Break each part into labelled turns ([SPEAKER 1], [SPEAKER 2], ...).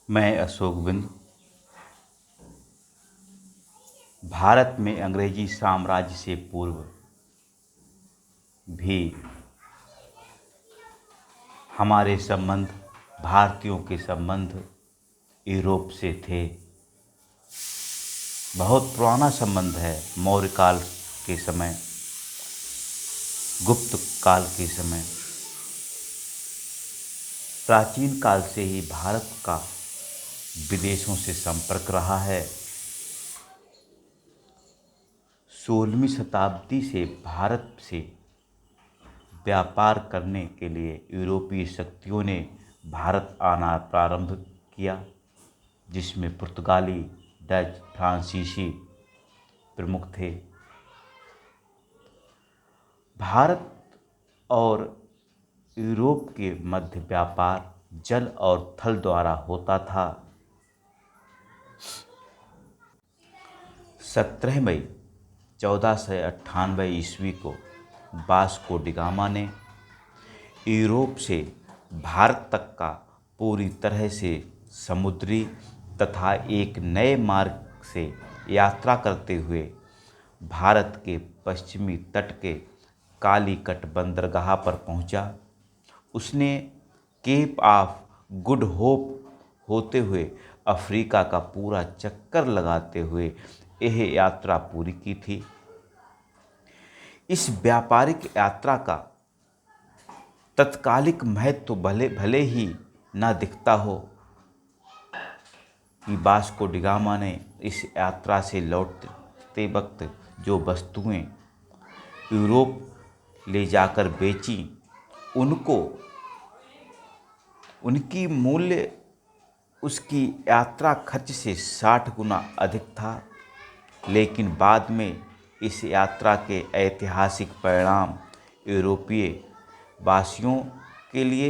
[SPEAKER 1] मैं अशोक बिंद। भारत में अंग्रेजी साम्राज्य से पूर्व भी हमारे संबंध, भारतीयों के संबंध यूरोप से थे। बहुत पुराना संबंध है। मौर्य काल के समय, गुप्त काल के समय, प्राचीन काल से ही भारत का विदेशों से संपर्क रहा है। 16वीं शताब्दी से भारत से व्यापार करने के लिए यूरोपीय शक्तियों ने भारत आना प्रारंभ किया, जिसमें पुर्तगाली, डच, फ्रांसीसी प्रमुख थे। भारत और यूरोप के मध्य व्यापार जल और थल द्वारा होता था। 17 मई 1498 ईस्वी को वास्को डी गामा ने यूरोप से भारत तक का पूरी तरह से समुद्री तथा एक नए मार्ग से यात्रा करते हुए भारत के पश्चिमी तट के कालीकट बंदरगाह पर पहुंचा। उसने केप ऑफ गुड होप होते हुए अफ्रीका का पूरा चक्कर लगाते हुए यह यात्रा पूरी की थी। इस व्यापारिक यात्रा का तत्कालिक महत्व तो भले ही ना दिखता हो कि वास्को डी गामा ने इस यात्रा से लौटते वक्त जो वस्तुएं यूरोप ले जाकर बेची, उनको उनकी मूल्य उसकी यात्रा खर्च से 60 गुना अधिक था। लेकिन बाद में इस यात्रा के ऐतिहासिक परिणाम यूरोपीय वासियों के लिए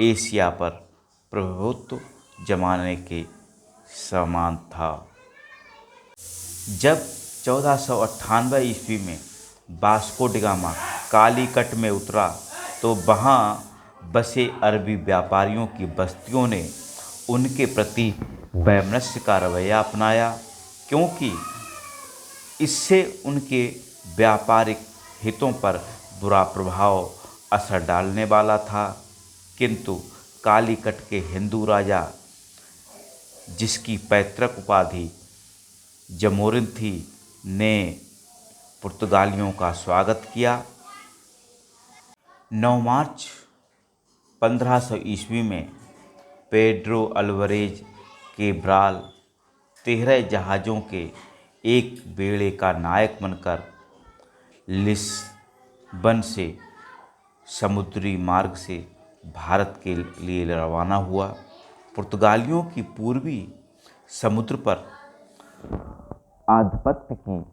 [SPEAKER 1] एशिया पर प्रभुत्व जमाने के समान था। जब 1498 ईस्वी में वास्को डी गामा कालीकट में उतरा तो वहाँ बसे अरबी व्यापारियों की बस्तियों ने उनके प्रति वैमनस्य का रवैया अपनाया, क्योंकि इससे उनके व्यापारिक हितों पर बुरा प्रभाव असर डालने वाला था। किंतु कालीकट के हिंदू राजा, जिसकी पैतृक उपाधि जमोरिन थी, ने पुर्तगालियों का स्वागत किया। 9 मार्च 1500 ईस्वी में पेड्रो अल्वारेज केब्राल 13 जहाज़ों के एक बेड़े का नायक बनकर लिस्बन से समुद्री मार्ग से भारत के लिए रवाना हुआ। पुर्तगालियों की पूर्वी समुद्र पर आधिपत्य की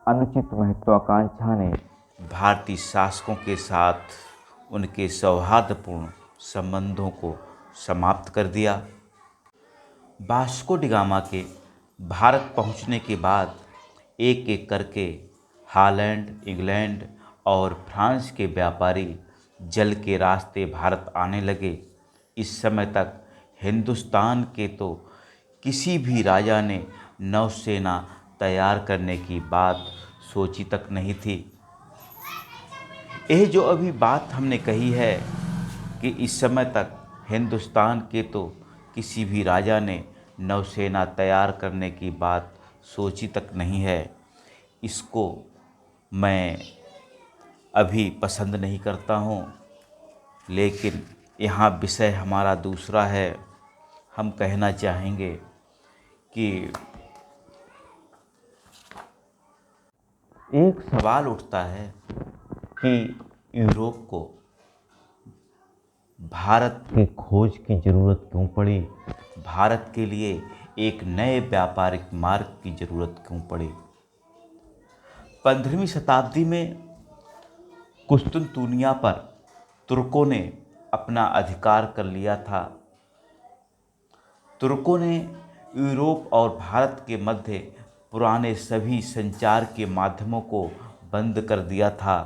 [SPEAKER 1] अनुचित महत्वाकांक्षा ने भारतीय शासकों के साथ उनके सौहार्दपूर्ण संबंधों को समाप्त कर दिया। वास्को डी गामा के भारत पहुंचने के बाद एक एक करके हॉलैंड, इंग्लैंड और फ्रांस के व्यापारी जल के रास्ते भारत आने लगे। इस समय तक हिंदुस्तान के तो किसी भी राजा ने नौसेना तैयार करने की बात सोची तक नहीं थी। यह जो अभी बात हमने कही है कि इस समय तक हिंदुस्तान के तो किसी भी राजा ने नौसेना तैयार करने की बात सोची तक नहीं है, इसको मैं अभी पसंद नहीं करता हूँ। लेकिन यहाँ विषय हमारा दूसरा है। हम कहना चाहेंगे कि एक सवाल उठता है कि यूरोप को भारत की खोज की ज़रूरत क्यों पड़ी, भारत के लिए एक नए व्यापारिक मार्ग की ज़रूरत क्यों पड़ी। 15वीं शताब्दी में कुस्तुनतुनिया पर तुर्कों ने अपना अधिकार कर लिया था। तुर्कों ने यूरोप और भारत के मध्य पुराने सभी संचार के माध्यमों को बंद कर दिया था।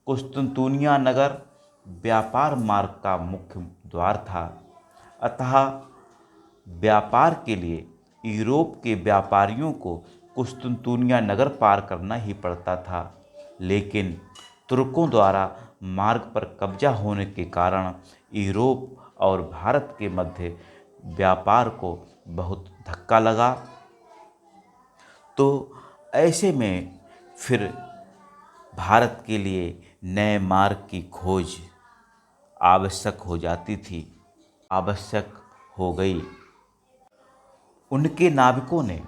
[SPEAKER 1] कुस्तुनतुनिया नगर व्यापार मार्ग का मुख्य द्वार था। अतः व्यापार के लिए यूरोप के व्यापारियों को कुस्तुनतुनिया नगर पार करना ही पड़ता था, लेकिन तुर्कों द्वारा मार्ग पर कब्जा होने के कारण यूरोप और भारत के मध्य व्यापार को बहुत धक्का लगा। तो ऐसे में फिर भारत के लिए नए मार्ग की खोज आवश्यक हो जाती थी, आवश्यक हो गई। उनके नाविकों ने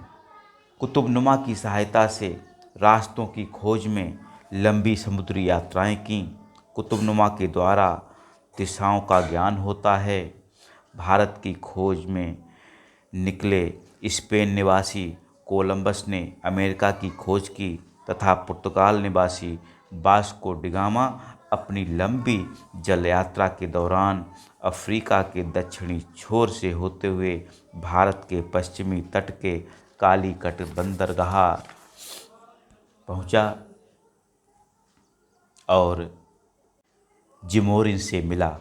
[SPEAKER 1] कुतुबनुमा की सहायता से रास्तों की खोज में लंबी समुद्री यात्राएं की। कुतुबनुमा के द्वारा दिशाओं का ज्ञान होता है। भारत की खोज में निकले स्पेन निवासी कोलंबस ने अमेरिका की खोज की तथा पुर्तगाल निवासी वास्को डी गामा अपनी लंबी जल यात्रा के दौरान अफ्रीका के दक्षिणी छोर से होते हुए भारत के पश्चिमी तट के कालीकट बंदरगाह पहुंचा और जिमोरिन से मिला।